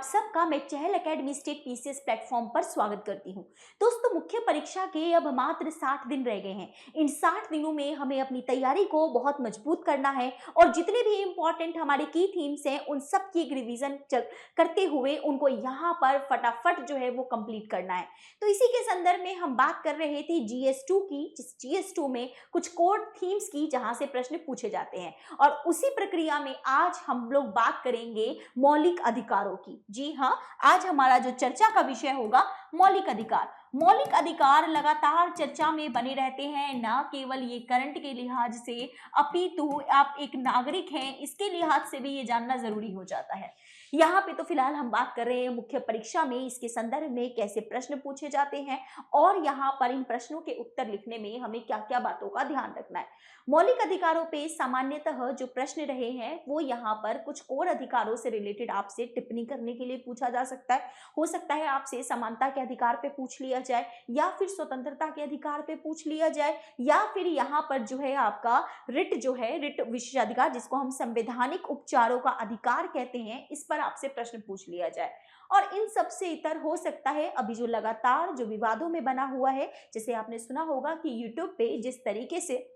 आप सबका मैं चहल एकेडमी स्टेट पीसीएस प्लेटफॉर्म पर स्वागत करती हूं। दोस्तों, मुख्य परीक्षा के अब मात्र 60 दिन रह गए हैं। इन 60 दिनों में हमें अपनी तैयारी को बहुत मजबूत करना है और जितने भी इंपॉर्टेंट हमारे की थीम्स हैं उन सब की एक रिवीजन करते हुए उनको यहाँ पर फटाफट जो है वो कंप्लीट करना है। तो इसी के संदर्भ में हम बात कर रहे थे GS2 की, जिस GS2 में कुछ कोर थीम्स की जहां से प्रश्न पूछे जाते हैं और उसी प्रक्रिया में आज हम लोग बात करेंगे मौलिक अधिकारों की। जी हाँ, आज हमारा जो चर्चा का विषय होगा मौलिक अधिकार। मौलिक अधिकार लगातार चर्चा में बने रहते हैं, ना केवल ये करंट के लिहाज से अपितु आप एक नागरिक हैं इसके लिहाज से भी ये जानना जरूरी हो जाता है। यहाँ पे तो फिलहाल हम बात कर रहे हैं मुख्य परीक्षा में इसके संदर्भ में कैसे प्रश्न पूछे जाते हैं और यहाँ पर इन प्रश्नों के उत्तर लिखने में हमें क्या क्या बातों का ध्यान रखना है। मौलिक अधिकारों पे सामान्यतः जो प्रश्न रहे हैं वो यहाँ पर कुछ और अधिकारों से रिलेटेड आपसे टिप्पणी करने के लिए पूछा जा सकता है। हो सकता है आपसे समानता के अधिकार पे पूछ लिया जाए या फिर स्वतंत्रता के अधिकार पे पूछ लिया जाए या फिर यहाँ पर जो है आपका रिट जो है रिट विशेषाधिकार, जिसको हम संवैधानिक उपचारों का अधिकार कहते हैं, इस पर आपसे प्रश्न पूछ लिया जाए। और इन सब से इतर हो सकता है अभी जो लगातार जो विवादों में बना हुआ है, जैसे आपने सुना होगा कि यूट्यूब पे जिस तरीके से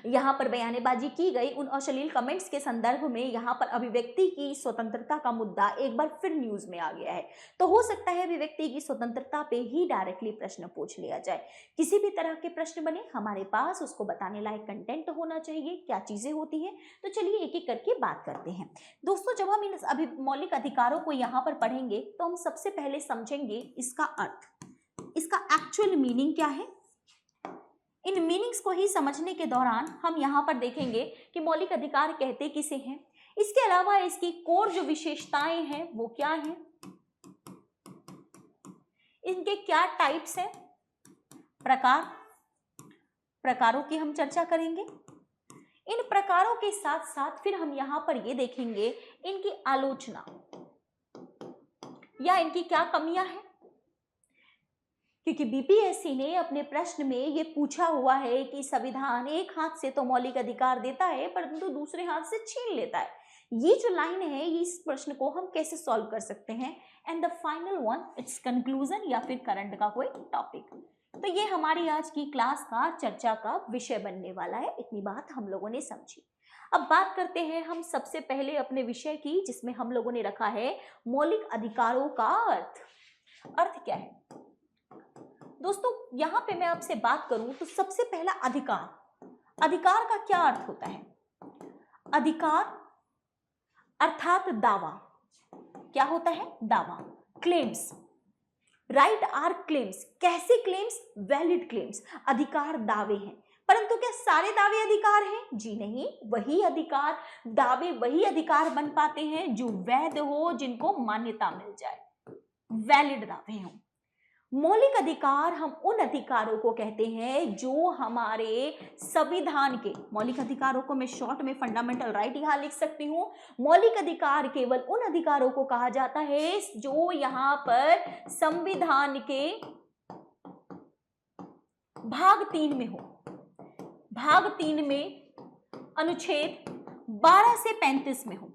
यहाँ पर बयानेबाजी की गई उन अश्लील कमेंट्स के संदर्भ में यहाँ पर अभिव्यक्ति की स्वतंत्रता का मुद्दा एक बार फिर न्यूज में आ गया है। तो हो सकता है अभिव्यक्ति की स्वतंत्रता पे ही डायरेक्टली प्रश्न पूछ लिया जाए। किसी भी तरह के प्रश्न बने हमारे पास उसको बताने लायक कंटेंट होना चाहिए, क्या चीजें होती हैं। तो चलिए एक एक करके बात करते हैं। दोस्तों, जब हम इन मौलिक अधिकारों को यहाँ पर पढ़ेंगे तो हम सबसे पहले समझेंगे इसका अर्थ, इसका एक्चुअल मीनिंग क्या है। इन मीनिंग्स को ही समझने के दौरान हम यहाँ पर देखेंगे कि मौलिक अधिकार कहते किसे हैं, इसके अलावा इसकी कोर जो विशेषताएं हैं वो क्या हैं, इनके क्या टाइप्स हैं, प्रकारों की हम चर्चा करेंगे। इन प्रकारों के साथ साथ फिर हम यहाँ पर ये देखेंगे इनकी आलोचना या इनकी क्या कमियां हैं, क्योंकि बीपीएससी ने अपने प्रश्न में ये पूछा हुआ है कि संविधान एक हाथ से तो मौलिक अधिकार देता है परंतु दूसरे हाथ से छीन लेता है। ये जो लाइन है इस प्रश्न को हम कैसे सॉल्व कर सकते हैं। And the final one, it's conclusion या फिर करंट का कोई टॉपिक। तो ये हमारी आज की क्लास का चर्चा का विषय बनने वाला है। इतनी बात हम लोगों ने समझी। अब बात करते हैं हम सबसे पहले अपने विषय की, जिसमें हम लोगों ने रखा है मौलिक अधिकारों का अर्थ क्या है। दोस्तों, यहां पे मैं आपसे बात करूं तो सबसे पहला अधिकार का क्या अर्थ होता है। अधिकार अर्थात दावा। क्या होता है? दावा। Claims, right are claims. कैसे क्लेम्स? Valid claims. अधिकार दावे हैं, परंतु क्या सारे दावे अधिकार हैं? जी नहीं। वही अधिकार दावे वही अधिकार बन पाते हैं जो वैध हो, जिनको मान्यता मिल जाए, वैलिड दावे हो। मौलिक अधिकार हम उन अधिकारों को कहते हैं जो हमारे संविधान के, मौलिक अधिकारों को मैं शॉर्ट में फंडामेंटल राइट यहां लिख सकती हूं। मौलिक अधिकार केवल उन अधिकारों को कहा जाता है जो यहां पर संविधान के भाग 3 में हो। भाग 3 में अनुच्छेद 12 से 35 में हो।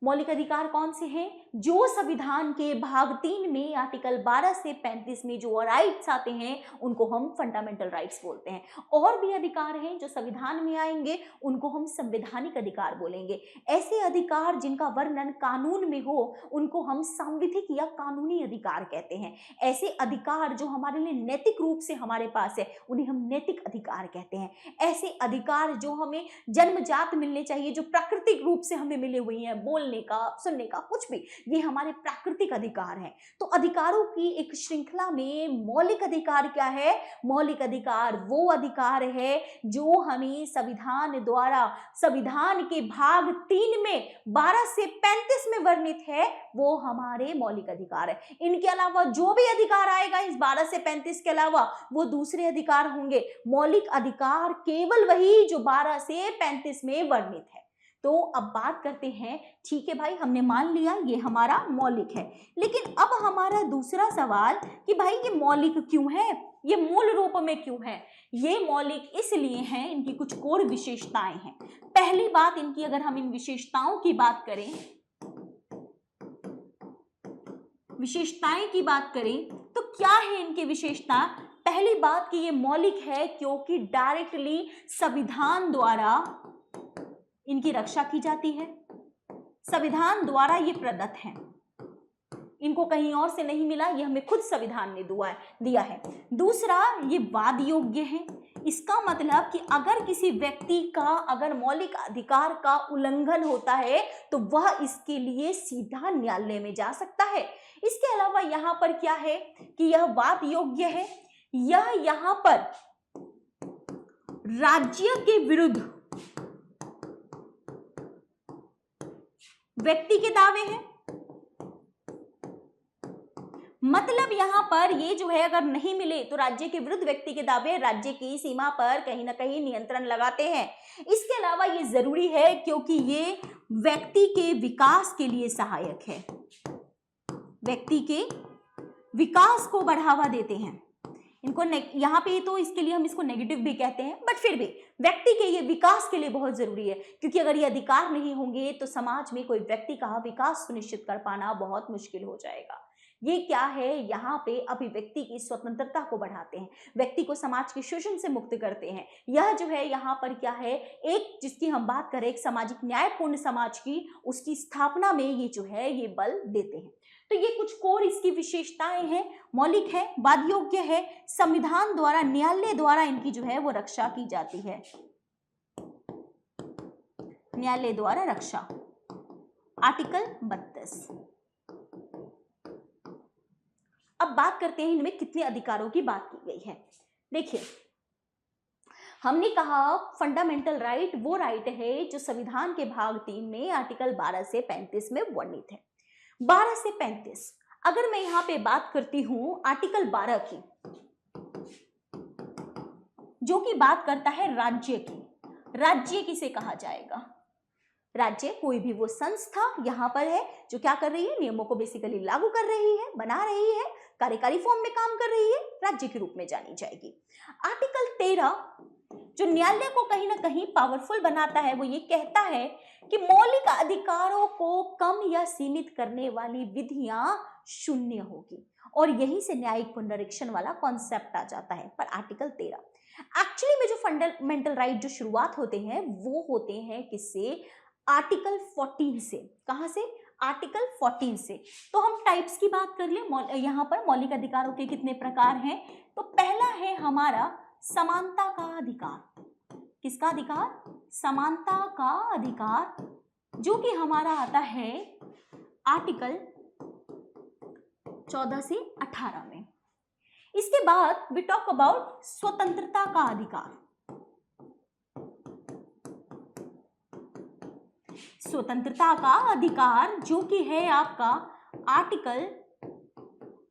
मौलिक अधिकार कौन से हैं? जो संविधान के भाग 3 में आर्टिकल 12 से 35 में जो राइट्स आते हैं उनको हम फंडामेंटल राइट्स बोलते हैं। और भी अधिकार हैं जो संविधान में आएंगे, उनको हम संवैधानिक अधिकार बोलेंगे। ऐसे अधिकार जिनका वर्णन कानून में हो उनको हम सांविधिक या कानूनी अधिकार कहते हैं। ऐसे अधिकार जो हमारे लिए नैतिक रूप से हमारे पास है उन्हें हम नैतिक अधिकार कहते हैं। ऐसे अधिकार जो हमें जन्मजात मिलने चाहिए, जो प्राकृतिक रूप से हमें मिले हुए हैं, बोलने का, सुनने का, कुछ भी, ये हमारे प्राकृतिक अधिकार हैं। तो अधिकारों की एक श्रृंखला में मौलिक अधिकार क्या है? मौलिक अधिकार वो अधिकार है जो हमें संविधान द्वारा, संविधान के भाग 3 में 12 से 35 में वर्णित है, वो हमारे मौलिक अधिकार है। इनके अलावा जो भी अधिकार आएगा इस 12 से 35 के अलावा वो दूसरे अधिकार होंगे। मौलिक अधिकार केवल वही जो 12 से 35 में वर्णित है। तो अब बात करते हैं, ठीक है भाई, हमने मान लिया ये हमारा मौलिक है, लेकिन अब हमारा दूसरा सवाल कि भाई ये मौलिक क्यों है, ये मूल रूप में क्यों है। ये मौलिक इसलिए हैं, इनकी कुछ कोर विशेषताएं हैं। पहली बात इनकी, अगर हम इन विशेषताओं की बात करें विशेषताएं की बात करें तो क्या है इनकी विशेषता? पहली बात कि ये मौलिक है क्योंकि डायरेक्टली संविधान द्वारा इनकी रक्षा की जाती है, संविधान द्वारा ये प्रदत्त है, इनको कहीं और से नहीं मिला, ये हमें खुद संविधान ने दिया है। दूसरा, ये वाद योग्य है। इसका मतलब कि अगर किसी व्यक्ति का अगर मौलिक अधिकार का उल्लंघन होता है तो वह इसके लिए सीधा न्यायालय में जा सकता है। इसके अलावा यहाँ पर क्या है कि यह वाद योग्य है, यह यहाँ पर राज्य के विरुद्ध व्यक्ति के दावे हैं। मतलब यहां पर ये जो है अगर नहीं मिले तो राज्य के विरुद्ध व्यक्ति के दावे राज्य की सीमा पर कहीं ना कहीं नियंत्रण लगाते हैं। इसके अलावा ये जरूरी है क्योंकि ये व्यक्ति के विकास के लिए सहायक है, व्यक्ति के विकास को बढ़ावा देते हैं। इनको यहाँ पे तो इसके लिए हम इसको नेगेटिव भी कहते हैं, बट फिर भी व्यक्ति के ये विकास के लिए बहुत जरूरी है, क्योंकि अगर ये अधिकार नहीं होंगे तो समाज में कोई व्यक्ति का विकास सुनिश्चित कर पाना बहुत मुश्किल हो जाएगा। ये क्या है, यहाँ पे अभिव्यक्ति की स्वतंत्रता को बढ़ाते हैं, व्यक्ति को समाज के शोषण से मुक्त करते हैं। यह जो है यहाँ पर क्या है, एक जिसकी हम बात करें एक सामाजिक न्यायपूर्ण समाज की, उसकी स्थापना में ये जो है ये बल देते हैं। तो ये कुछ कोर इसकी विशेषताएं हैं, मौलिक है, वाद योग्य है, संविधान द्वारा न्यायालय द्वारा इनकी जो है वो रक्षा की जाती है, न्यायालय द्वारा रक्षा। आर्टिकल 32। अब बात करते हैं इनमें कितने अधिकारों की बात की गई है। देखिए, हमने कहा फंडामेंटल राइट वो राइट है जो संविधान के भाग 3 में आर्टिकल 12 से 35 में वर्णित है। 12 से 35, अगर मैं यहां पे बात करती हूं आर्टिकल 12 की, जो कि बात करता है राज्य की। राज्य किसे कहा जाएगा? राज्य कोई भी वो संस्था यहां पर है जो क्या कर रही है, नियमों को बेसिकली लागू कर रही है, बना रही है, कार्यकारी फॉर्म में काम कर रही है, राज्य के रूप में जानी जाएगी। आर्टिकल 13 जो न्यायालय को कहीं ना कहीं पावरफुल बनाता है, वो ये कहता है कि मौलिक अधिकारों को कम या सीमित करने वाली विधियां शून्य होगी, और यहीं से न्यायिक पुनरीक्षण वाला कॉन्सेप्ट आ जाता है। पर आर्टिकल 13 एक्चुअली में जो फंडामेंटल राइट जो शुरुआत होते हैं वो होते हैं किससे? आर्टिकल 14 से। कहां से? आर्टिकल 14 से। तो हम टाइप्स की बात कर ले, यहाँ पर मौलिक अधिकारों के कितने प्रकार हैं? तो पहला है हमारा समानता का अधिकार। किसका अधिकार? समानता का अधिकार, जो कि हमारा आता है आर्टिकल 14 से 18 में। इसके बाद वी टॉक अबाउट स्वतंत्रता का अधिकार। स्वतंत्रता का अधिकार जो कि है आपका आर्टिकल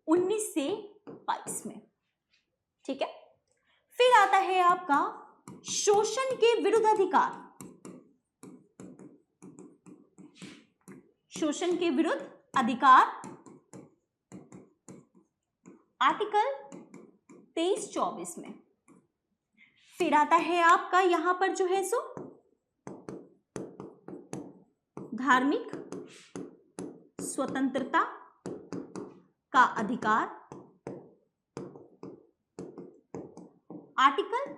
19 से 22 में, ठीक है। फिर आता है आपका शोषण के विरुद्ध अधिकार। शोषण के विरुद्ध अधिकार आर्टिकल 23-24 में। फिर आता है आपका यहां पर जो है सो धार्मिक स्वतंत्रता का अधिकार आर्टिकल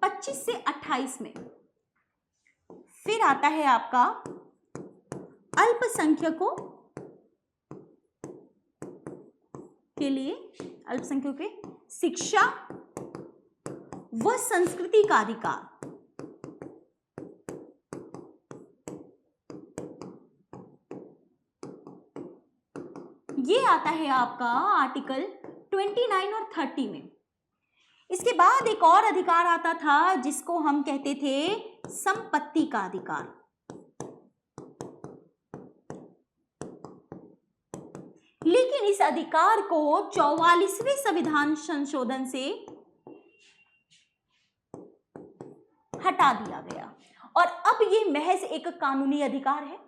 25 से 28 में। फिर आता है आपका अल्पसंख्यकों के लिए, अल्पसंख्यकों के शिक्षा व संस्कृति का अधिकार। ये आता है आपका आर्टिकल 29 और 30 में। इसके बाद एक और अधिकार आता था जिसको हम कहते थे संपत्ति का अधिकार। लेकिन इस अधिकार को 44वें संविधान संशोधन से हटा दिया गया और अब ये महज एक कानूनी अधिकार है।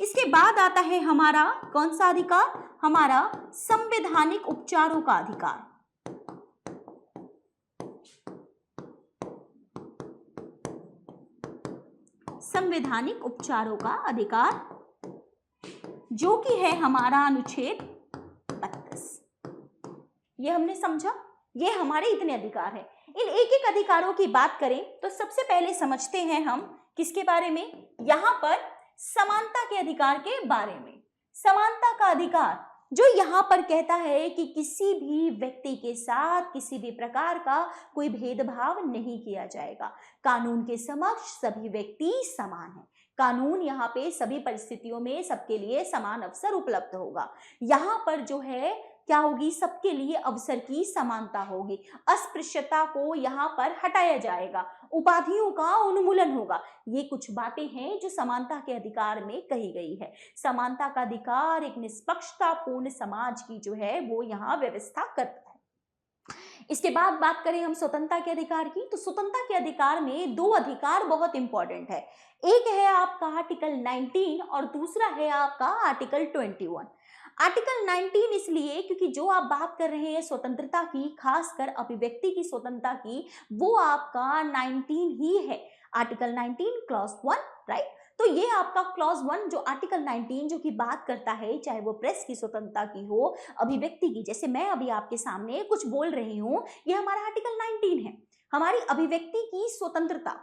इसके बाद आता है हमारा कौन सा अधिकार? हमारा संवैधानिक उपचारों का अधिकार। संवैधानिक उपचारों का अधिकार जो कि है हमारा अनुच्छेद ये हमने समझा, ये हमारे इतने अधिकार हैं। इन एक एक अधिकारों की बात करें तो सबसे पहले समझते हैं हम किसके बारे में, यहाँ पर समानता के अधिकार के बारे में। समानता का अधिकार जो यहाँ पर कहता है कि किसी भी व्यक्ति के साथ किसी भी प्रकार का कोई भेदभाव नहीं किया जाएगा। कानून के समक्ष सभी व्यक्ति समान हैं। कानून यहाँ पे सभी परिस्थितियों में सबके लिए समान अवसर उपलब्ध होगा। यहाँ पर जो है क्या होगी, सबके लिए अवसर की समानता होगी। अस्पृश्यता को यहाँ पर हटाया जाएगा, उपाधियों का उन्मूलन होगा। ये कुछ बातें हैं जो समानता के अधिकार में कही गई है। समानता का अधिकार एक निष्पक्षतापूर्ण समाज की जो है वो यहाँ व्यवस्था करता है। इसके बाद बात करें हम स्वतंत्रता के अधिकार की, तो स्वतंत्रता के अधिकार में दो अधिकार बहुत इंपॉर्टेंट है। एक है आपका आर्टिकल 19 और दूसरा है आपका आर्टिकल 21। आर्टिकल 19 इसलिए क्योंकि जो आप बात कर रहे हैं स्वतंत्रता की, खासकर अभिव्यक्ति की स्वतंत्रता की, वो आपका 19 ही है। Article 19 clause 1, right. तो ये आपका क्लॉज 1 जो आर्टिकल 19 जो की बात करता है, चाहे वो प्रेस की स्वतंत्रता की हो, अभिव्यक्ति की, जैसे मैं अभी आपके सामने कुछ बोल रही हूँ, ये हमारा आर्टिकल 19 है, हमारी अभिव्यक्ति की स्वतंत्रता।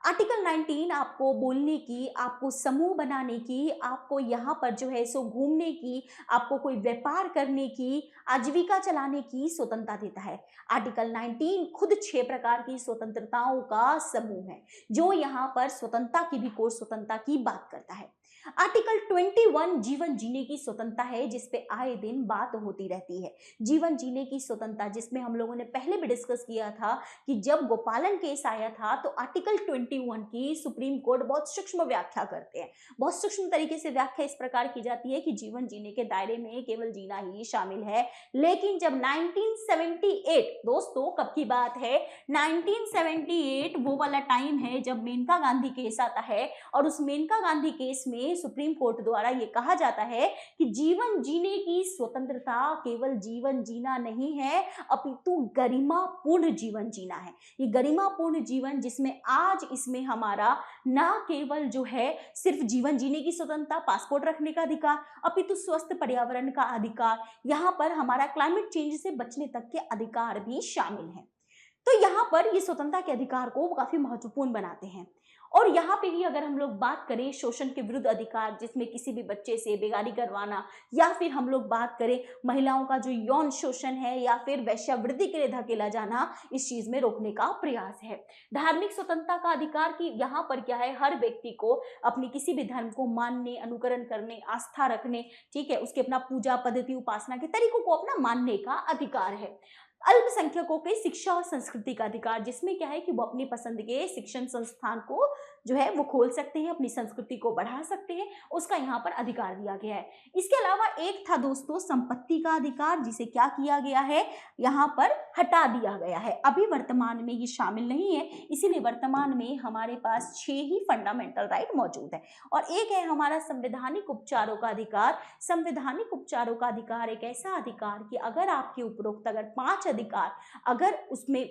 आर्टिकल 19 आपको बोलने की, आपको समूह बनाने की, आपको यहाँ पर जो है सो घूमने की, आपको कोई व्यापार करने की, आजीविका चलाने की स्वतंत्रता देता है। आर्टिकल 19 खुद 6 प्रकार की स्वतंत्रताओं का समूह है, जो यहाँ पर स्वतंत्रता की भी कोर स्वतंत्रता की बात करता है। आर्टिकल 21 जीवन जीने की स्वतंत्रता है, जिसपे आए दिन बात होती रहती है। जीवन जीने की स्वतंत्रता, जिसमें हम लोगों ने पहले भी डिस्कस किया था कि जब गोपालन केस आया था तो आर्टिकल 21 की सुप्रीम कोर्ट बहुत सूक्ष्म व्याख्या करते हैं। बहुत सूक्ष्म तरीके से व्याख्या इस प्रकार की जाती है कि जीवन जीने के दायरे में केवल जीना ही शामिल है। लेकिन जब 1978, दोस्तों कब की बात है, 1978 वो वाला टाइम है जब मेनका गांधी केस आता है, और उस मेनका गांधी केस में सुप्रीम कोर्ट द्वारा ये कहा जाता है कि जीवन जीने की स्वतंत्रता केवल जीवन जीना नहीं है, अपितु गरिमापूर्ण जीवन जीना है। ये गरिमापूर्ण जीवन जिसमें आज इसमें हमारा ना केवल जो है सिर्फ जीवन जीने की स्वतंत्रता, पासपोर्ट रखने का अधिकार, अपितु स्वस्थ पर्यावरण का अधिकार, यहाँ पर हमारा क्लाइमेट चेंज से बचने तक के अधिकार भी शामिल हैं। तो यहाँ पर ये स्वतंत्रता के अधिकार को काफी महत्वपूर्ण बनाते हैं। और यहाँ पे ही अगर हम लोग बात करें शोषण के विरुद्ध अधिकार, जिसमें किसी भी बच्चे से बेगारी करवाना, या फिर हम लोग बात करें महिलाओं का जो यौन शोषण है या फिर वैश्यावृत्ति के लिए धकेला जाना, इस चीज में रोकने का प्रयास है। धार्मिक स्वतंत्रता का अधिकार की यहाँ पर क्या है, हर व्यक्ति को अपनी किसी भी धर्म को मानने, अनुकरण करने, आस्था रखने, ठीक है, उसके अपना पूजा पद्धति, उपासना के तरीकों को अपना मानने का अधिकार है। अल्पसंख्यकों के शिक्षा और संस्कृति का अधिकार, जिसमें क्या है कि वो अपनी पसंद के शिक्षण संस्थान को जो है वो खोल सकते हैं, अपनी संस्कृति को बढ़ा सकते हैं, उसका यहाँ पर अधिकार दिया गया है। इसके अलावा एक था दोस्तों संपत्ति का अधिकार, जिसे क्या किया गया है, यहाँ पर हटा दिया गया है। अभी वर्तमान में ये शामिल नहीं है, इसीलिए वर्तमान में हमारे पास 6 ही फंडामेंटल राइट मौजूद है। और एक है हमारा संवैधानिक उपचारों का अधिकार। संवैधानिक उपचारों का अधिकार एक ऐसा अधिकार कि अगर आपके उपरोक्त अगर 5 अधिकार, अगर उसमें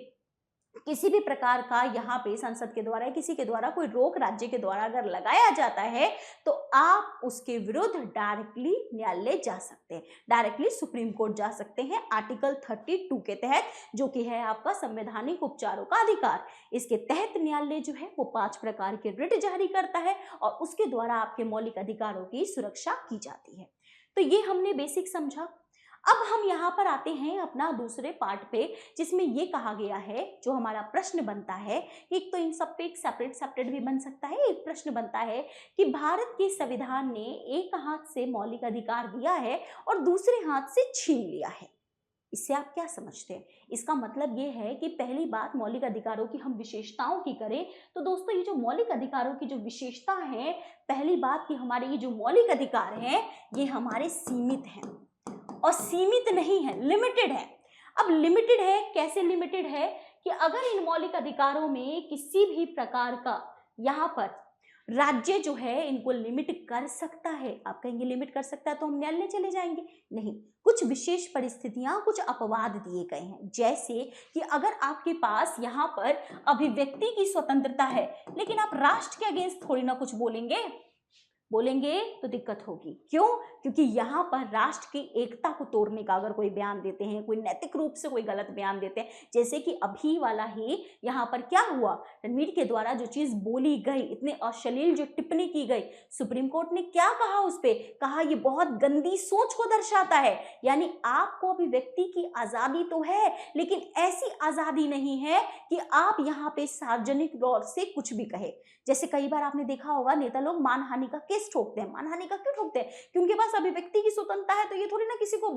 किसी भी प्रकार का यहाँ पे संसद के द्वारा, किसी के द्वारा कोई रोक राज्य के द्वारा अगर लगाया जाता है, तो आप उसके विरुद्ध डायरेक्टली न्यायालय जा सकते हैं, डायरेक्टली सुप्रीम कोर्ट जा सकते हैं, आर्टिकल 32 के तहत, जो कि है आपका संवैधानिक उपचारों का अधिकार। इसके तहत न्यायालय जो है वो 5 प्रकार के रिट जारी करता है और उसके द्वारा आपके मौलिक अधिकारों की सुरक्षा की जाती है। तो ये हमने बेसिक समझा। अब हम यहाँ पर आते हैं अपना दूसरे पार्ट पे, जिसमें ये कहा गया है, जो हमारा प्रश्न बनता है, एक तो इन सब पे एक सेपरेट भी बन सकता है। एक प्रश्न बनता है कि भारत के संविधान ने एक हाथ से मौलिक अधिकार दिया है और दूसरे हाथ से छीन लिया है। इससे आप क्या समझते हैं? इसका मतलब ये है कि पहली बात मौलिक अधिकारों की हम विशेषताओं की करें तो दोस्तों, ये जो मौलिक अधिकारों की जो विशेषता है, पहली बात कि हमारे ये जो मौलिक अधिकार हैं ये हमारे सीमित हैं और सीमित नहीं है, लिमिटेड है। अब लिमिटेड है, कैसे लिमिटेड है कि अगर इन मौलिक अधिकारों में किसी भी प्रकार का यहाँ पर राज्य जो है इनको लिमिट कर सकता है। आप कहेंगे लिमिट कर सकता है तो हम न्यायालय चले जाएंगे, नहीं, कुछ विशेष परिस्थितियां, कुछ अपवाद दिए गए हैं। जैसे कि अगर आपके पास यहाँ पर अभिव्यक्ति की स्वतंत्रता है, लेकिन आप राष्ट्र के अगेंस्ट थोड़ी ना कुछ बोलेंगे, बोलेंगे तो दिक्कत होगी। क्यों? क्योंकि यहाँ पर राष्ट्र की एकता को तोड़ने का अगर कोई बयान देते हैं, कोई नैतिक रूप से कोई गलत बयान देते हैं, जैसे कि अभी वाला ही यहाँ पर क्या हुआ, रणवीर के द्वारा जो चीज बोली गई, इतने अश्लील जो टिप्पणी की गई, सुप्रीम कोर्ट ने क्या कहा उस पे? कहा ये बहुत गंदी सोच को दर्शाता है। यानी आपको अभिव्यक्ति की आजादी तो है, लेकिन ऐसी आजादी नहीं है कि आप यहाँ पे सार्वजनिक तौर से कुछ भी कहे। जैसे कई बार आपने देखा होगा नेता लोग मानहानि का केस ठोकते हैं। मानहानि का क्यों ठोकते हैं? कि उनके पास अभिव्यक्ति की स्वतंत्रता है, तो ये थोड़ी ना किसी को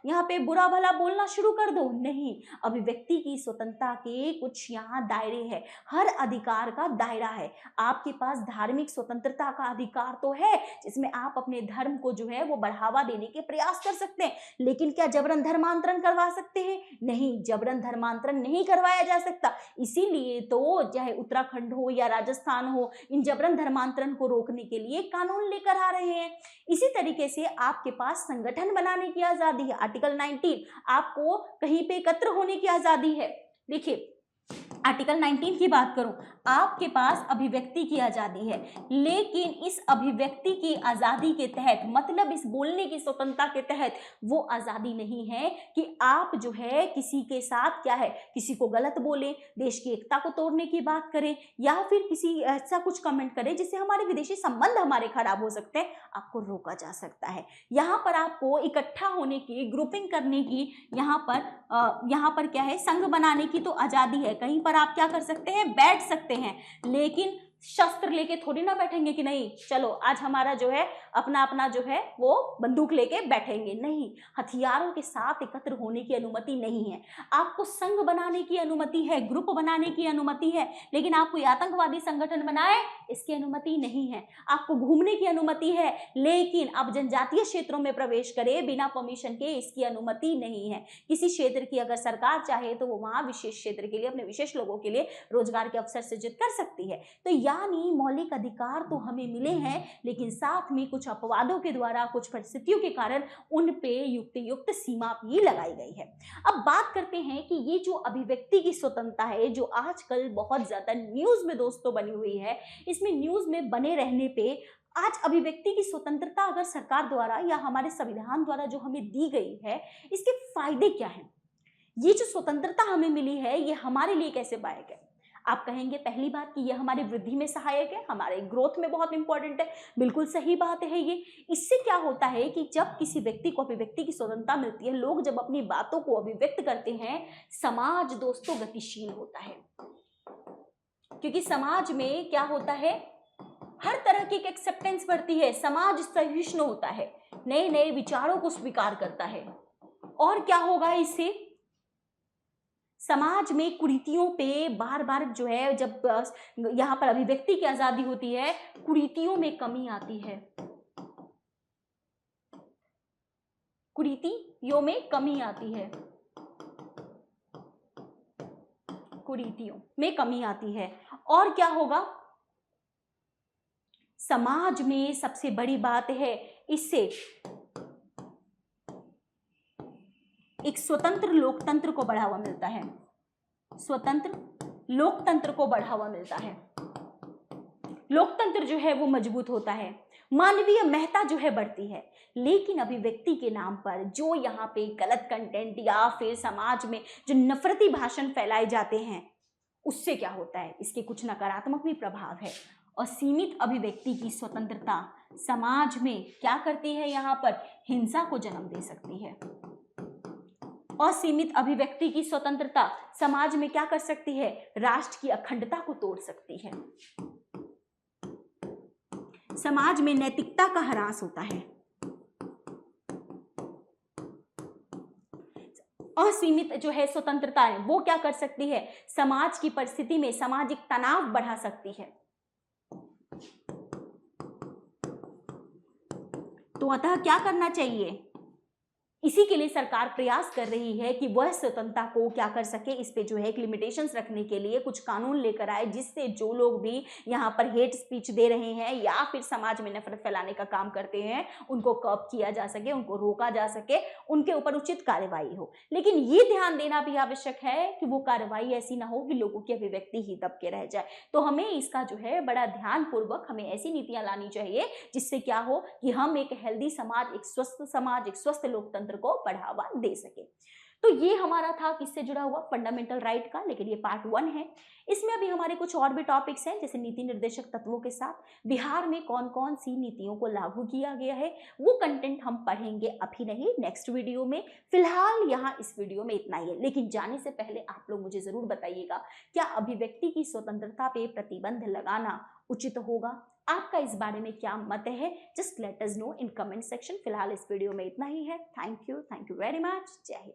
यहाँ पे बुरा भला बोलना शुरू कर दो। नहीं, अभिव्यक्ति की स्वतंत्रता के कुछ यहाँ दायरे हैं, हर अधिकार का दायरा है। आपके पास धार्मिक स्वतंत्रता का अधिकार तो है, जिसमें आप अपने धर्म को जो है वो बढ़ावा देने के प्रयास कर सकते हैं, लेकिन क्या जबरन धर्मांतरण करवा सकते हैं? नहीं, जबरन धर्मांतरण नहीं करवाया जा सकता। इसीलिए तो चाहे उत्तराखंड हो या राजस्थान हो, इन जबरन धर्मांतरण को रोकने के लिए कानून लेकर आ रहे हैं। इसी तरीके से आपके पास संगठन बनाने की आजादी है, आर्टिकल 19, आपको कहीं पे एकत्र होने की आजादी है। देखिए आर्टिकल 19 की बात करूं, आपके पास अभिव्यक्ति की आजादी है, लेकिन इस अभिव्यक्ति की आजादी के तहत, मतलब इस बोलने की स्वतंत्रता के तहत वो आजादी नहीं है कि आप जो है किसी के साथ क्या है, किसी को गलत बोले, देश की एकता को तोड़ने की बात करें, या फिर किसी ऐसा कुछ कमेंट करें जिससे हमारे विदेशी संबंध हमारे खराब हो सकते हैं। आपको रोका जा सकता है। यहाँ पर आपको इकट्ठा होने की, ग्रुपिंग करने की, यहाँ पर क्या है, संघ बनाने की तो आजादी है। कहीं पर आप क्या कर सकते हैं, बैठ सकते हैं, लेकिन शस्त्र लेके थोड़ी ना बैठेंगे कि नहीं चलो आज हमारा जो है अपना अपना जो है वो बंदूक लेके बैठेंगे। नहीं, हथियारों के साथ एकत्र होने की अनुमति नहीं है। आपको संघ बनाने की अनुमति है, ग्रुप बनाने की अनुमति है, लेकिन आप कोई आतंकवादी संगठन बनाए इसकी अनुमति नहीं है। आपको घूमने की अनुमति है, लेकिन आप जनजातीय क्षेत्रों में प्रवेश करें बिना परमिशन के, इसकी अनुमति नहीं है। किसी क्षेत्र की अगर सरकार चाहे तो वो वहां विशेष क्षेत्र के लिए, अपने विशेष लोगों के लिए रोजगार के अवसर सृजित कर सकती है। तो यानी मौलिक अधिकार तो हमें मिले हैं, लेकिन साथ में कुछ अपवादों के द्वारा, कुछ परिस्थितियों के कारण उन पे युक्त सीमा भी लगाई गई है। अब बात करते हैं कि ये जो अभिव्यक्ति की स्वतंत्रता है, जो आजकल बहुत ज्यादा न्यूज में दोस्तों बनी हुई है, इसमें न्यूज में बने रहने पे आज अभिव्यक्ति की स्वतंत्रता अगर सरकार द्वारा या हमारे संविधान द्वारा जो हमें दी गई है, इसके फायदे क्या हैं? ये जो स्वतंत्रता हमें मिली है, ये हमारे लिए कैसे सहायक है? आप कहेंगे पहली बात कि ये हमारी वृद्धि में सहायक है, हमारे ग्रोथ में बहुत इंपॉर्टेंट है। बिल्कुल सही बात है ये। इससे क्या होता है कि जब किसी व्यक्ति को अभिव्यक्ति की स्वतंत्रता मिलती है, लोग जब अपनी बातों को अभिव्यक्त करते हैं, समाज दोस्तों गतिशील होता है। क्योंकि समाज में क्या होता है, हर तरह की एक्सेप्टेंस बढ़ती है, समाज सहिष्णु होता है, नए नए विचारों को स्वीकार करता है। और क्या होगा इससे, समाज में कुरीतियों पे बार बार जो है, जब यहाँ पर अभिव्यक्ति की आजादी होती है, कुरीतियों में कमी आती है, कुरीतियों में कमी आती है, कुरीतियों में कमी आती है। और क्या होगा, समाज में सबसे बड़ी बात है, इससे एक स्वतंत्र लोकतंत्र को बढ़ावा मिलता है, स्वतंत्र लोकतंत्र को बढ़ावा मिलता है। लोकतंत्र जो है वो मजबूत होता है, मानवीय महत्ता जो है बढ़ती है। लेकिन अभिव्यक्ति के नाम पर जो यहाँ पे गलत कंटेंट या फिर समाज में जो नफरती भाषण फैलाए जाते हैं, उससे क्या होता है, इसके कुछ नकारात्मक भी प्रभाव है। और सीमित अभिव्यक्ति की स्वतंत्रता समाज में क्या करती है, यहाँ पर हिंसा को जन्म दे सकती है। असीमित अभिव्यक्ति की स्वतंत्रता समाज में क्या कर सकती है, राष्ट्र की अखंडता को तोड़ सकती है। समाज में नैतिकता का ह्रास होता है। असीमित जो है स्वतंत्रता है वो क्या कर सकती है, समाज की परिस्थिति में सामाजिक तनाव बढ़ा सकती है। तो अतः क्या करना चाहिए, इसी के लिए सरकार प्रयास कर रही है कि वह स्वतंत्रता को क्या कर सके, इस पे जो है एक लिमिटेशंस रखने के लिए कुछ कानून लेकर आए, जिससे जो लोग भी यहाँ पर हेट स्पीच दे रहे हैं या फिर समाज में नफरत फैलाने का काम करते हैं, उनको कर्ब किया जा सके, उनको रोका जा सके, उनके ऊपर उचित कार्रवाई हो। लेकिन ये ध्यान देना भी आवश्यक है कि वो कार्रवाई ऐसी ना हो कि लोगों की अभिव्यक्ति ही दब के रह जाए। तो हमें इसका जो है बड़ा ध्यानपूर्वक हमें ऐसी नीतियां लानी चाहिए जिससे क्या हो कि हम एक हेल्दी समाज, एक स्वस्थ समाज, एक स्वस्थ लोकतंत्र को बढ़ावा दे सके। तो ये हमारा था किससे जुड़ा हुआ, फंडामेंटल राइट का, लेकिन ये पार्ट 1 है। इसमें अभी हमारे कुछ और भी टॉपिक्स हैं, जैसे नीति निर्देशक तत्वों के साथ बिहार में कौन कौन सी नीतियों को लागू किया गया है, वो कंटेंट हम पढ़ेंगे, अभी नहीं, नेक्स्ट वीडियो में। फिलहाल यहाँ इस वीडियो में इतना ही है, लेकिन जाने से पहले आप लोग मुझे जरूर बताइएगा, क्या अभिव्यक्ति की स्वतंत्रता पे प्रतिबंध लगाना उचित होगा? आपका इस बारे में क्या मत है? Just let us know in comment section. फिलहाल इस वीडियो में इतना ही है। Thank you very much. जय हिंद।